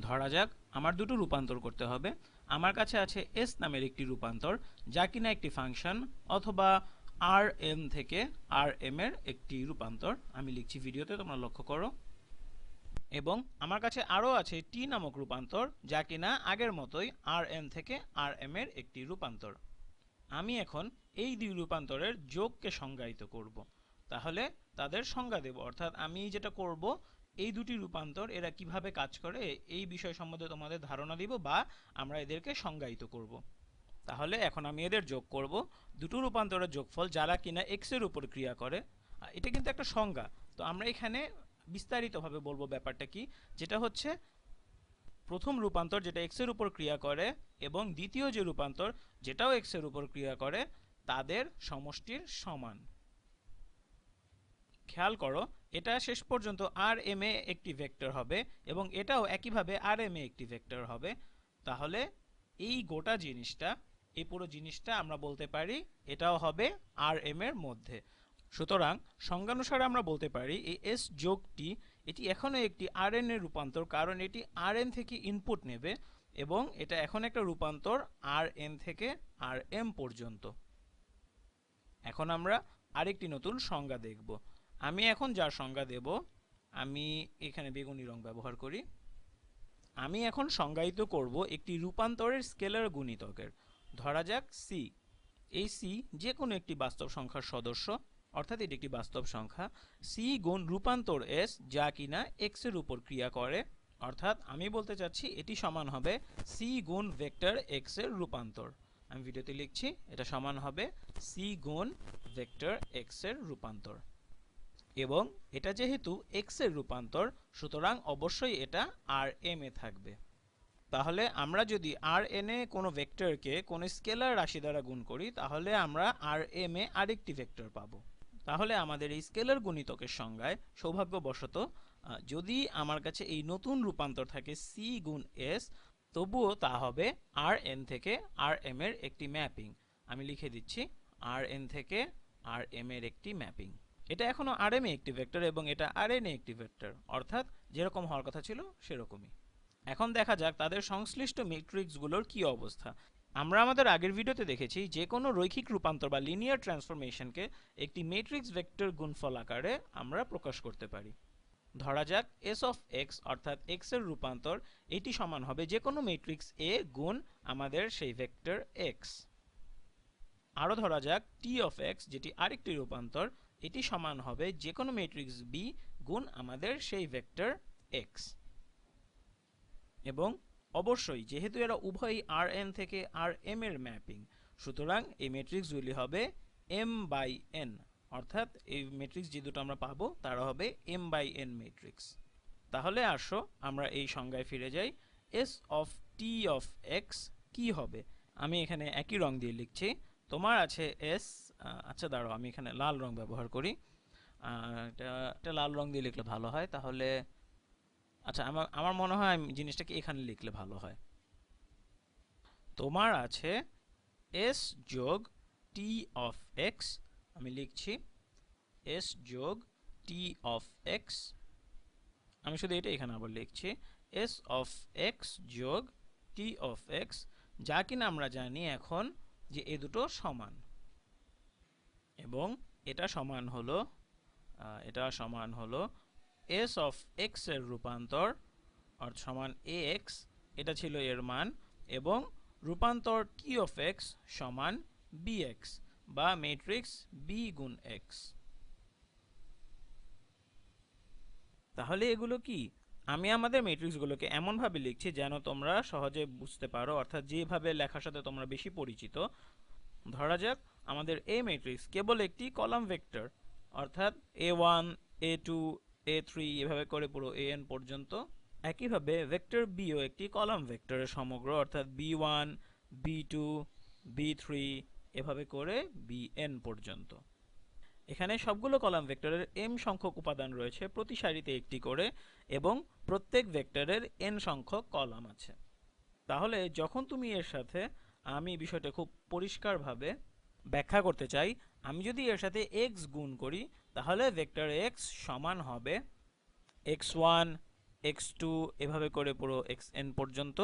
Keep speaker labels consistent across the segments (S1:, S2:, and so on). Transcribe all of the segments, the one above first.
S1: ধরা যাক আমার দুটো রূপান্তর করতে হবে। আমার কাছে আছে এস নামের একটি রূপান্তর, যা কিনা একটি ফাংশন অথবা আর এম থেকে আর এম এর একটি রূপান্তর। আমি লিখছি ভিডিওতে, তোমরা লক্ষ্য করো। এবং আমার কাছে আরও আছে টি নামক রূপান্তর, যা কিনা আগের মতোই আর এম থেকে আর এম এর একটি রূপান্তর। আমি এখন এই দুই রূপান্তরের যোগকে সংজ্ঞায়িত করব। তাহলে তাদের সংজ্ঞা দেব, অর্থাৎ আমি যেটা করব, এই দুটি রূপান্তর এরা কিভাবে কাজ করে এই বিষয় সম্বন্ধে তোমাদের ধারণা দিব, বা আমরা এদেরকে সংজ্ঞায়িত করব। তাহলে এখন আমি এদের যোগ করব। দুটো রূপান্তরের যোগফল যারা কিনা এক্স এর উপর ক্রিয়া করে। এটা কিন্তু একটা সংজ্ঞা, তো আমরা এখানে বিস্তারিতভাবে বলবো ব্যাপারটা কি, যেটা হচ্ছে প্রথম রূপান্তর যেটা এক্স এর উপর ক্রিয়া করে এবং দ্বিতীয় যে রূপান্তর যেটাও এক্স এর উপর ক্রিয়া করে তাদের সমষ্টির সমান। খেয়াল করো, এটা শেষ পর্যন্ত আর এম এ একটি ভেক্টর হবে এবং এটাও একইভাবে আর এম এ একটি ভেক্টর হবে। তাহলে এই গোটা জিনিসটা, এই পুরো জিনিসটা আমরা বলতে পারি এটাও হবে আর এম এর মধ্যে। সুতরাং সংজ্ঞানুসারে আমরা বলতে পারি এই এস যোগটি এটি এখনো একটি আর এন এর রূপান্তর, কারণ এটি আর এন থেকে ইনপুট নেবে এবং এটা এখন একটা রূপান্তর আর এন থেকে আর এম পর্যন্ত। এখন আমরা আরেকটি নতুন সংজ্ঞা দেখব। আমি এখন যার সংজ্ঞা দেব, আমি এখানে বেগুনি রং ব্যবহার করি। আমি এখন সংজ্ঞায়িত করব একটি রূপান্তরের স্কেলার গুণিতকের। ধরা যাক সি। এই সি যে কোনো একটি বাস্তব সংখ্যার সদস্য, অর্থাৎ এটি একটি বাস্তব সংখ্যা। সি গুণ রূপান্তর এস যা কিনা এক্স এর উপর ক্রিয়া করে, অর্থাৎ আমি বলতে চাচ্ছি এটি সমান হবে সি গুণ ভেক্টর এক্স এর রূপান্তর। আমি ভিডিওতে লিখছি এটা সমান হবে সি গুণ ভেক্টর এক্স এর রূপান্তর। এবং এটা যেহেতু এক্স এর রূপান্তর, সুতরাং অবশ্যই এটা আর এম এ থাকবে। তাহলে আমরা যদি আর এন এ কোনো ভেক্টরকে কোনো স্কেলার রাশি দ্বারা গুণ করি, তাহলে আমরা আর এম এ আরেকটি ভেক্টর পাবো। তাহলে আমাদের এই স্কেলার গুণিতকের সংজ্ঞায় সৌভাগ্যবশত যদি আমার কাছে এই নতুন রূপান্তর থাকে সি গুণ এস, তবুও তা হবে আর এন থেকে আর এম এর একটি ম্যাপিং। আমি লিখে দিচ্ছি আর এন থেকে আর এম এর একটি ম্যাপিং। এটা এখনো আর এম এ একটি ভেক্টর এবং এটা আর এন এ একটি ভেক্টর, অর্থাৎ যেরকম হওয়ার কথা ছিল সেরকমই। এখন দেখা যাক তাদের সংশ্লিষ্ট ম্যাট্রিক্সগুলোর কি অবস্থা। আমরা আমাদের আগের ভিডিওতে দেখেছি যে কোনো রৈখিক রূপান্তর বা লিনিয়ার ট্রান্সফরমেশনকে একটি ম্যাট্রিক্স ভেক্টর গুণফল আকারে আমরা প্রকাশ করতে পারি। ধরা যাক এস অফ এক্স অর্থাৎ এক্স এর রূপান্তর এটি সমান হবে যে কোনো ম্যাট্রিক্স এ গুণ আমাদের সেই ভেক্টর এক্স। আরও ধরা যাক টি অফ এক্স যেটি আরেকটি রূপান্তর, এটি সমান হবে যে কোনো ম্যাট্রিক্স বি গুণ আমাদের সেই ভেক্টর এক্স। এবং অবশ্যই যেহেতু এরা উভয়ই আর এন থেকে আর এম এর ম্যাপিং, সুতরাং এই ম্যাট্রিক্সগুলি হবে এম বাই এন, অর্থাৎ এই ম্যাট্রিক্স যে দুটো আমরা পাবো তারা হবে এম বাই এন ম্যাট্রিক্স। তাহলে আসো আমরা এই সংজ্ঞায় ফিরে যাই। S of T of x কি হবে? আমি এখানে একই রং দিয়ে লিখছি। তোমার আছে এস, আচ্ছা দাঁড়াও আমি এখানে লাল রং ব্যবহার করি। এটা লাল রং দিয়ে লিখলে ভালো হয়। তাহলে আচ্ছা আমার মনে হয় জিনিসটাকে এখানে লিখলে ভালো হয়। তোমার আছে এস যোগ টি অফ এক্স। আমি লিখছি এস যোগ টি অফ এক্স। আমি শুধু এটা এখানে আবার লিখছি এস অফ এক্স যোগ টি অফ এক্স, যা কিনা আমরা জানি এখন যে এ দুটো সমান। এবং এটা সমান হলো এস অফ এক্স এর রূপান্তর অর্থাৎ সমান এ এক্স, এটা ছিল এর মান, এবং রূপান্তর টি অফ এক্স সমান বি এক্স বা ম্যাট্রিক্স বি গুণ এক্স। তাহলে এগুলো কি? আমি আমাদের ম্যাট্রিক্সগুলোকে এমনভাবে লিখছি যেন তোমরা সহজে বুঝতে পারো, অর্থাৎ যেভাবে লেখার সাথে তোমরা বেশি পরিচিত। ধরা যাক আমাদের এ ম্যাট্রিক্স কেবল একটি কলাম ভেক্টর, অর্থাৎ a1 a2 a3 এভাবে করে পুরো an পর্যন্ত। একইভাবে ভেক্টর বিও একটি কলাম ভেক্টরের সমগ্র, অর্থাৎ b1 b2 b3 এভাবে করে bn পর্যন্ত। এখানে সবগুলো কলাম ভেক্টরের m সংখ্যক উপাদান রয়েছে, প্রতি সারিতে একটি করে, এবং প্রত্যেক ভেক্টরের n সংখ্যক কলাম আছে। তাহলে যখন তুমি এর সাথে, আমি বিষয়টা খুব পরিষ্কারভাবে ব্যাখ্যা করতে চাই, আমি যদি এর সাথে x গুণ করি তাহলে ভেক্টর x সমান হবে x1 x2 এভাবে করে পুরো xn পর্যন্ত।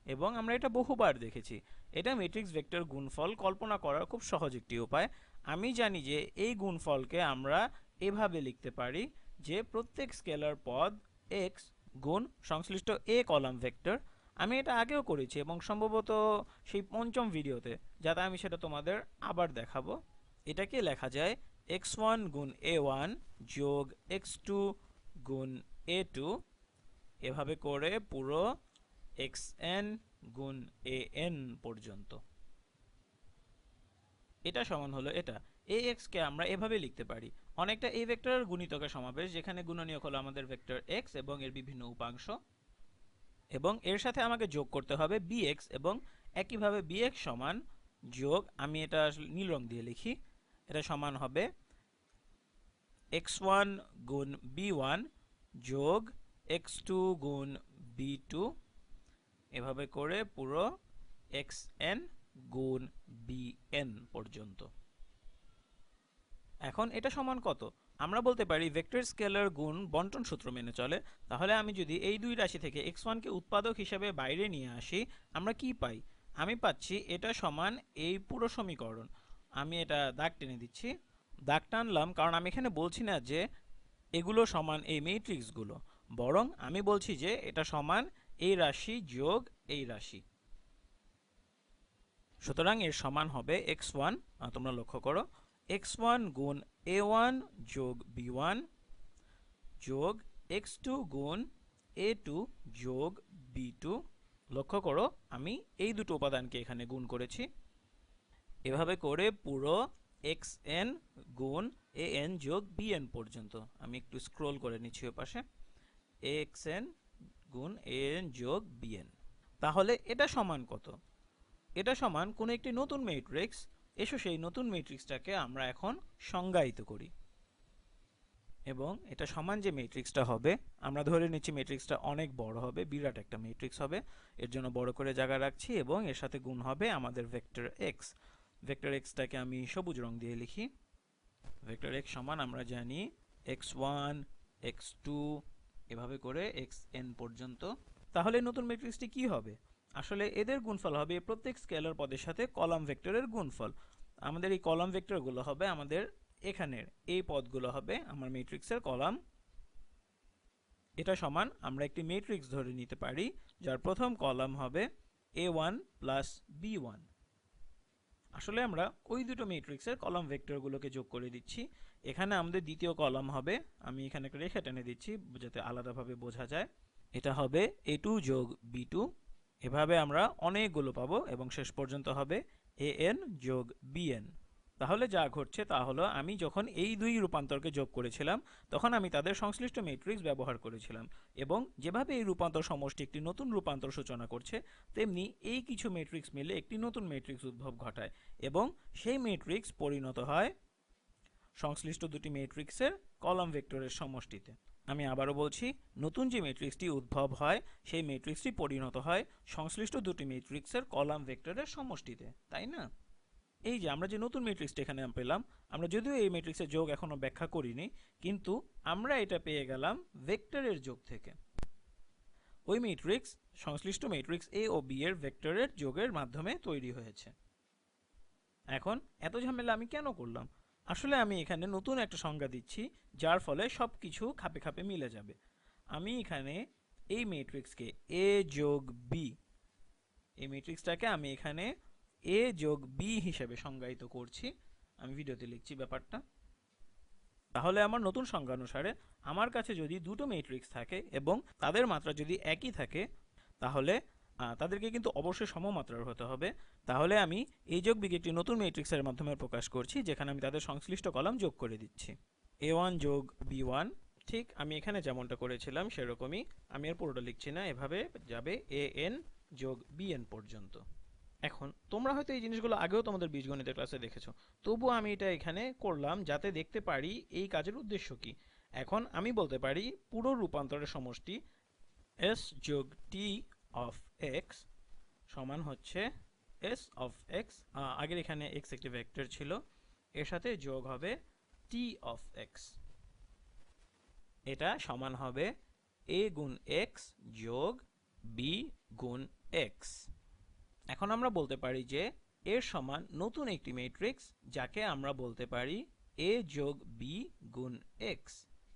S1: এবং আমরা এটা বহুবার দেখেছি। এটা ম্যাট্রিক্স ভেক্টর গুণফল কল্পনা করার খুব সহজ একটি উপায়। আমি জানি যে এই গুণফলকে আমরা এভাবে লিখতে পারি যে প্রত্যেক স্কেলার পদ x গুণ সংশ্লিষ্ট a কলাম ভেক্টর। আমি এটা আগেও করেছি এবং সম্ভবত সেই পঞ্চম ভিডিওতে, যাতে আমি সেটা তোমাদের আবার দেখাবো। এটাকে লেখা যায় x1 গুণ a1 যোগ x2 গুণ a2 এভাবে করে পুরো xn গুণ an পর্যন্ত। এটা সমান হলো এটা। ax কে আমরা এভাবে লিখতে পারি অনেকটা a ভেক্টরের গুণিতকের সমাবেশ, যেখানে গুণনীয়ক হলো আমাদের ভেক্টর x এবং এর বিভিন্ন উপাংশ, এবং এর সাথে আমাকে যোগ করতে হবে bx, এবং একইভাবে bx সমান যোগ, আমি এটা নীল রং দিয়ে লিখি, এটা সমান হবে x1 গুণ b1 যোগ x2 গুণ b2 এভাবে করে পুরো xn গুণ bn পর্যন্ত। এখন এটা সমান কত? আমরা বলতে পারি ভেক্টর স্কেলার গুণ বন্টন সূত্র মেনে চলে। তাহলে আমি যদি এই দুই রাশি থেকে x1 কে উৎপাদক হিসেবে বাইরে নিয়ে আসি, আমরা কি পাই? আমি পাচ্ছি এটা সমান এই পুরো সমীকরণ। আমি এটা দাগ টেনে দিচ্ছি। দাগ টানলাম কারণ আমি এখানে বলছি না যে এগুলো সমান এই ম্যাট্রিক্সগুলো, বরং আমি বলছি যে এটা সমান এই রাশি যোগ এই রাশি। সুতরাং এর সমান হবে x1, তোমরা লক্ষ্য করো, x1 গুণ a1 যোগ b1 যোগ x2 গুণ a2 যোগ b2। লক্ষ্য করো আমি এই দুটো উপাদানকে এখানে গুণ করেছি। এভাবে করে পুরো xn গুণ an যোগ bn পর্যন্ত। আমি একটু স্ক্রল করে নিচ্ছি ওই পাশে, xn গুণ an যোগ bn। তাহলে এটা সমান কত? এটা সমান কোন একটি নতুন ম্যাট্রিক্স। এসো সেই নতুন ম্যাট্রিক্সটাকে আমরা এখন সংজ্ঞায়িত করি। এবং এটা সমান যে ম্যাট্রিক্সটা হবে, আমরা ধরে নিচ্ছি ম্যাট্রিক্সটা অনেক বড় হবে, বিরাট একটা ম্যাট্রিক্স হবে। এর জন্য বড় করে জায়গা রাখছি এবং এর সাথে গুণ হবে আমাদের ভেক্টর x। ভেক্টর xটাকে আমি সবুজ রং দিয়ে লিখি। ভেক্টর x সমান আমরা জানি x1 x2 এভাবে করে xn পর্যন্ত। তাহলে নতুন ম্যাট্রিক্সটি কি হবে? আসলে এদের গুণফল হবে প্রত্যেক স্কেলার পদের সাথে কলাম ভেক্টরের গুণফল। আমাদের এই কলাম ভেক্টরগুলো হবে আমাদের এখানের এই পদগুলো হবে আমার ম্যাট্রিক্সের কলাম। এটা সমান আমরা একটি ম্যাট্রিক্স ধরে নিতে পারি যার প্রথম কলাম হবে a1 প্লাস b1। আসলে আমরা ওই দুটো ম্যাট্রিক্সের কলাম ভেক্টরগুলোকে যোগ করে দিচ্ছি। এখানে আমাদের দ্বিতীয় কলাম হবে, আমি এখানে একটা রেখা টেনে দিচ্ছি যাতে আলাদাভাবে বোঝা যায়, এটা হবে a2 যোগ b2। এভাবে আমরা অনেকগুলো পাবো এবং শেষ পর্যন্ত হবে an যোগ bn। তাহলে যা ঘটছে তা হলো আমি যখন এই দুই রূপান্তরকে যোগ করেছিলাম তখন আমি তাদের সংশ্লিষ্ট ম্যাট্রিক্স ব্যবহার করেছিলাম, এবং যেভাবে এই রূপান্তর সমষ্টি একটি নতুন রূপান্তর সূচনা করছে, তেমনি এই কিছু ম্যাট্রিক্স মিলে একটি নতুন ম্যাট্রিক্স উদ্ভব ঘটায় এবং সেই ম্যাট্রিক্স পরিণত হয় সংশ্লিষ্ট দুটি ম্যাট্রিক্সের কলাম ভেক্টরের সমষ্টিতে। আমি আবারও বলছি, নতুন যে ম্যাট্রিক্সটি উদ্ভব হয় সেই ম্যাট্রিক্সটি পরিণত হয় সংশ্লিষ্ট দুটি ম্যাট্রিক্সের কলাম ভেক্টরের সমষ্টিতে, তাই না? এই যে আমরা যে নতুন ম্যাট্রিক্সটা এখানে পেলাম, আমরা যদিও এই ম্যাট্রিক্সের যোগ এখনো ব্যাখ্যা করিনি, কিন্তু আমরা এটা পেয়ে গেলাম ভেক্টরের যোগ থেকে। ওই ম্যাট্রিক্স সংশ্লিষ্ট ম্যাট্রিক্স a ও b এর ভেক্টরের যোগের মাধ্যমে তৈরি হয়েছে। এখন এত ঝামেলা আমি কেন করলাম? আসলে আমি এখানে নতুন একটা সংজ্ঞা দিচ্ছি যার ফলে সবকিছু খাপে খাপে মিলে যাবে। আমি এখানে এই ম্যাট্রিক্সকে a যোগ b, এই ম্যাট্রিক্সটাকে আমি এখানে a যোগ b হিসেবে সংজ্ঞায়িত করছি। আমি ভিডিওতে লিখছি ব্যাপারটা। তাহলে আমার নতুন সংজ্ঞা অনুসারে আমার কাছে যদি দুটো ম্যাট্রিক্স থাকে এবং তাদের মাত্রা যদি একই থাকে, তাহলে তাদেরকে কিন্তু অবশ্যই সমমাত্রার হতে হবে। তাহলে আমি a যোগ b কে একটি নতুন ম্যাট্রিক্সের মাধ্যমে প্রকাশ করছি, যেখানে আমি তাদের সংশ্লিষ্ট কলাম যোগ করে দিচ্ছি। a1 যোগ b1, ঠিক আমি এখানে যেমনটা করেছিলাম সেরকমই। আমি আর পুরোটা লিখছি না, এভাবে যাবে an যোগ bn পর্যন্ত। এখন তোমরা হয়তো এই জিনিসগুলো আগেও তোমাদের বীজগণিতের ক্লাসে দেখেছো, তবুও আমি এটা এখানে করলাম যাতে দেখতে পারি এই কাজের উদ্দেশ্য কি। এখন আমি বলতে পারি পুরো রূপান্তরের সমষ্টি s যোগ t অফ x সমান হচ্ছে s অফ x, আগের এখানে x একটি ভেক্টর ছিল, এর সাথে যোগ হবে t অফ x। এটা সমান হবে a গুণ x যোগ b গুণ x। এখন আমরা বলতে পারি যে এর সমান নতুন একটি ম্যাট্রিক্স যাকে আমরা বলতে পারি a যোগ b গুণ x।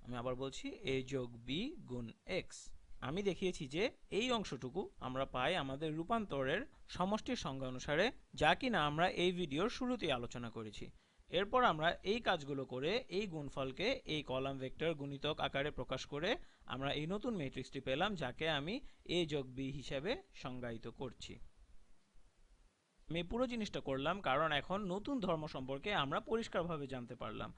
S1: আমি আবার বলছি a যোগ b গুণ x। আমি দেখিয়েছি যে এই অংশটুকু আমরা পাই আমাদের রূপান্তরের সমষ্টির সংজ্ঞা অনুসারে, যা কিনা আমরা এই ভিডিওর শুরুতেই আলোচনা করেছি। এরপর আমরা এই কাজগুলো করে এই গুণফলকে এই কলাম ভেক্টর গুণিতক আকারে প্রকাশ করে আমরা এই নতুন ম্যাট্রিক্সটি পেলাম, যাকে আমি a যোগ b হিসাবে সংজ্ঞায়িত করছি। আমি পুরো জিনিসটা করলাম কারণ এখন নতুন ধর্ম সম্পর্কে আমরা পরিষ্কারভাবে জানতে পারলাম।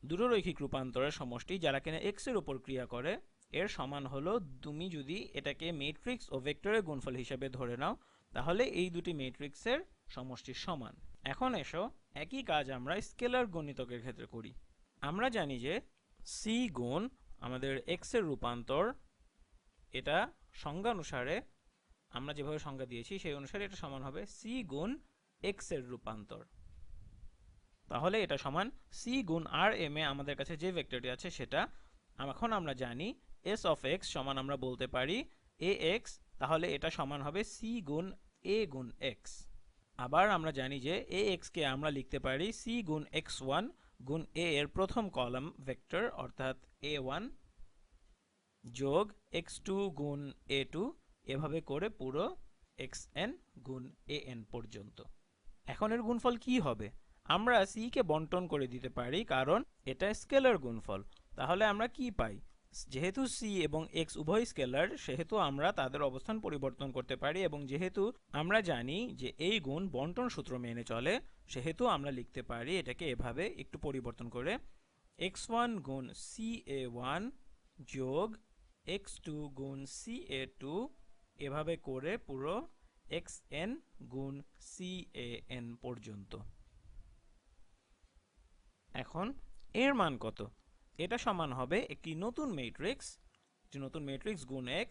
S1: দুটো রৈখিক রূপান্তরের সমষ্টি যারা কিনা x এর উপর ক্রিয়া করে এর সমান হলো, তুমি যদি এটাকে ম্যাট্রিক্স ও ভেক্টরের গুণফল হিসেবে ধরে নাও তাহলে এই দুটি ম্যাট্রিক্সের সমষ্টির সমান। এখন এসো একই কাজ আমরা স্কেলার গুণিতকের ক্ষেত্রে করি। আমরা জানি যে c গুণ আমাদের x এর রূপান্তর, এটা সংজ্ঞা অনুসারে আমরা যেভাবে সংজ্ঞা দিয়েছি সেই অনুসারে এটা সমান হবে c গুণ x এর রূপান্তর। তাহলে এটা সমান c গুণ rm এ আমাদের কাছে যে ভেক্টরটি আছে সেটা। এখন আমরা জানি s অফ x সমান আমরা বলতে পারি ax, তাহলে এটা সমান হবে c গুণ a গুণ x। আবার আমরা জানি যে ax কে আমরা লিখতে পারি c গুণ x1 গুণ a এর প্রথম কলাম ভেক্টর অর্থাৎ a1 যোগ x2 গুণ a2, এভাবে করে পুরো xn গুণ an পর্যন্ত। এখন এর গুণফল কি হবে? আমরা c কে বন্টন করে দিতে পারি কারণ এটা স্কেলার গুণফল। তাহলে আমরা কি পাই? যেহেতু c এবং x উভয় স্কেলার সেহেতু আমরা তাদের অবস্থান পরিবর্তন করতে পারি, এবং যেহেতু আমরা জানি যে এই গুণ বন্টন সূত্র মেনে চলে সেহেতু আমরা লিখতে পারি এটাকে এভাবে একটু পরিবর্তন করে x1 গুণ ca1 যোগ x2 গুণ ca2, এভাবে করে পুরো xn গুণ can পর্যন্ত। এখন এর মান কত? এটা সমান হবে একটি নতুন ম্যাট্রিক্স, যে নতুন ম্যাট্রিক্স গুণ x।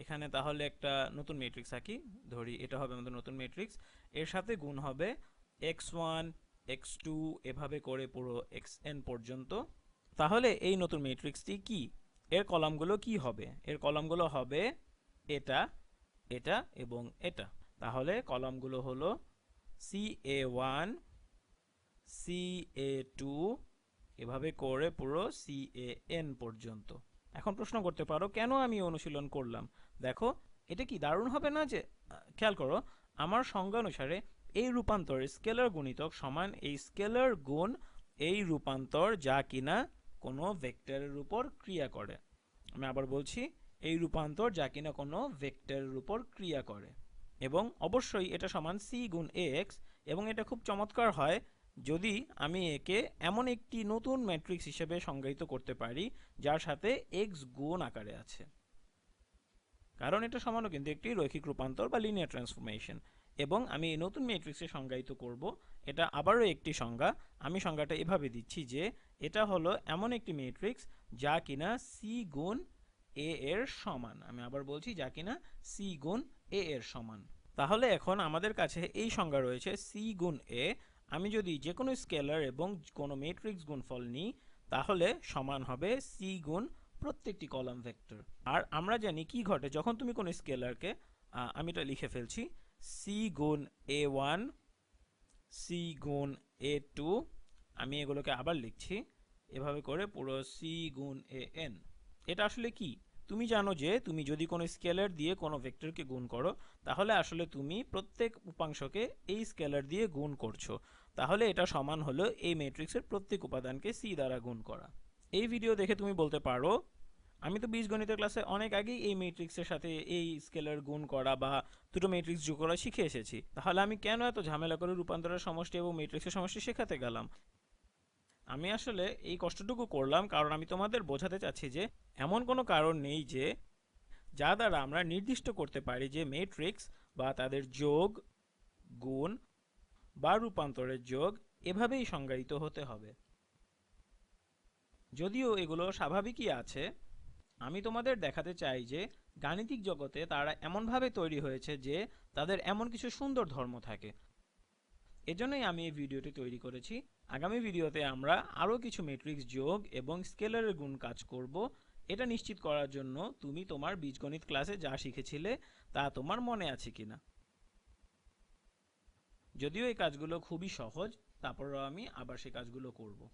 S1: এখানে তাহলে একটা নতুন ম্যাট্রিক্স আঁকি, ধরি এটা হবে আমাদের নতুন ম্যাট্রিক্স, এর সাথে গুণ হবে x1 x2 এভাবে করে পুরো xn পর্যন্ত। তাহলে এই নতুন ম্যাট্রিক্সটি কি? এর কলামগুলো কি হবে? এর কলামগুলো হবে এটা, এটা এবং এটা। তাহলে কলামগুলো হলো ca1 ca2 এভাবে করে পুরো can পর্যন্ত। এখন প্রশ্ন করতে পারো কেন আমি অনুশীলন করলাম? দেখো এটা কি দারুণ হবে না? যে খেয়াল করো আমার সংজ্ঞা অনুসারে এই রূপান্তর স্কেলার গুণিতক সমান এই স্কেলার গুণ এই রূপান্তর যা কিনা কোনো ভেক্টরের উপর ক্রিয়া করে। আমি আবার বলছি, এই রূপান্তর যা কিনা কোনো ভেক্টরের উপর ক্রিয়া করে, এবং অবশ্যই এটা সমান c গুণ ax। এবং এটা খুব চমৎকার হয় যদি আমি একে এমন একটি নতুন ম্যাট্রিক্স হিসেবে সংজ্ঞায়িত করতে পারি যার সাথে x গুণ আকারে আছে, কারণ এটা সমানও কিন্তু একটি রৈখিক রূপান্তর বা লিনিয়ার ট্রান্সফরমেশন। এবং আমি এই নতুন ম্যাট্রিক্সে সংজ্ঞায়িত করব, এটা আবারও একটি সংজ্ঞা। আমি সংজ্ঞাটা এভাবে দিচ্ছি যে এটা হলো এমন একটি ম্যাট্রিক্স যা কিনা c গুণ a এর সমান। আমি আবার বলছি, যা কিনা c গুণ a এর সমান। তাহলে এখন আমাদের কাছে এই সংজ্ঞা রয়েছে c গুণ a। আমি যদি যে কোনো স্কেলার এবং কোনো ম্যাট্রিক্স গুণফল নিই তাহলে সমান হবে c গুণ প্রত্যেকটি কলাম ভেক্টর। আর আমরা জানি কি ঘটে যখন তুমি কোনো স্কেলারকে, আমি এটা লিখে ফেলছি, c গুণ a1 c গুণ a2, আমি এগুলোকে আবার লিখছি এভাবে করে পুরো c গুণ an। এটা আসলে কি? তুমি জানো যে তুমি যদি কোনো স্কেলার দিয়ে কোনো ভেক্টরকে গুণ করো তাহলে আসলে তুমি প্রত্যেক উপাংশকে এই স্কেলার দিয়ে গুণ করছো। তাহলে এটা সমান হলো এই ম্যাট্রিক্সের প্রত্যেক উপাদানকে c দ্বারা গুণ করা। এই ভিডিও দেখে তুমি বলতে পারো আমি তো বীজগণিতের ক্লাসে অনেক আগেই এই ম্যাট্রিক্সের সাথে এই স্কেলার গুণ করা বা দুটো ম্যাট্রিক্স যোগ করা শিখে এসেছি, তাহলে আমি কেন এত ঝামেলা করে রূপান্তরের সমষ্টি এবং ম্যাট্রিক্সের সমষ্টি শেখাতে গেলাম? আমি আসলে এই কষ্টটুকু করলাম কারণ আমি তোমাদের বোঝাতে চাচ্ছি যে এমন কোনো কারণ নেই যে যা দ্বারা আমরা নির্দিষ্ট করতে পারি যে ম্যাট্রিক্স বা তাদের যোগ, গুণ বা রূপান্তরের যোগ এভাবেই সংজ্ঞায়িত হতে হবে। যদিও এগুলো স্বাভাবিকই আছে, আমি তোমাদের দেখাতে চাই যে গাণিতিক জগতে তারা এমনভাবে তৈরি হয়েছে যে তাদের এমন কিছু সুন্দর ধর্ম থাকে। এজন্যই আমি এই ভিডিওটি তৈরি করেছি। আগামী ভিডিওতে আমরা আরও কিছু ম্যাট্রিক্স যোগ এবং স্কেলারের গুণ কাজ করব, এটা নিশ্চিত করার জন্য তুমি তোমার বীজগণিত ক্লাসে যা শিখেছিলে তা তোমার মনে আছে কিনা। যদিও এই কাজগুলো খুবই সহজ, তারপরেও আমি আবার সেই কাজগুলো করব।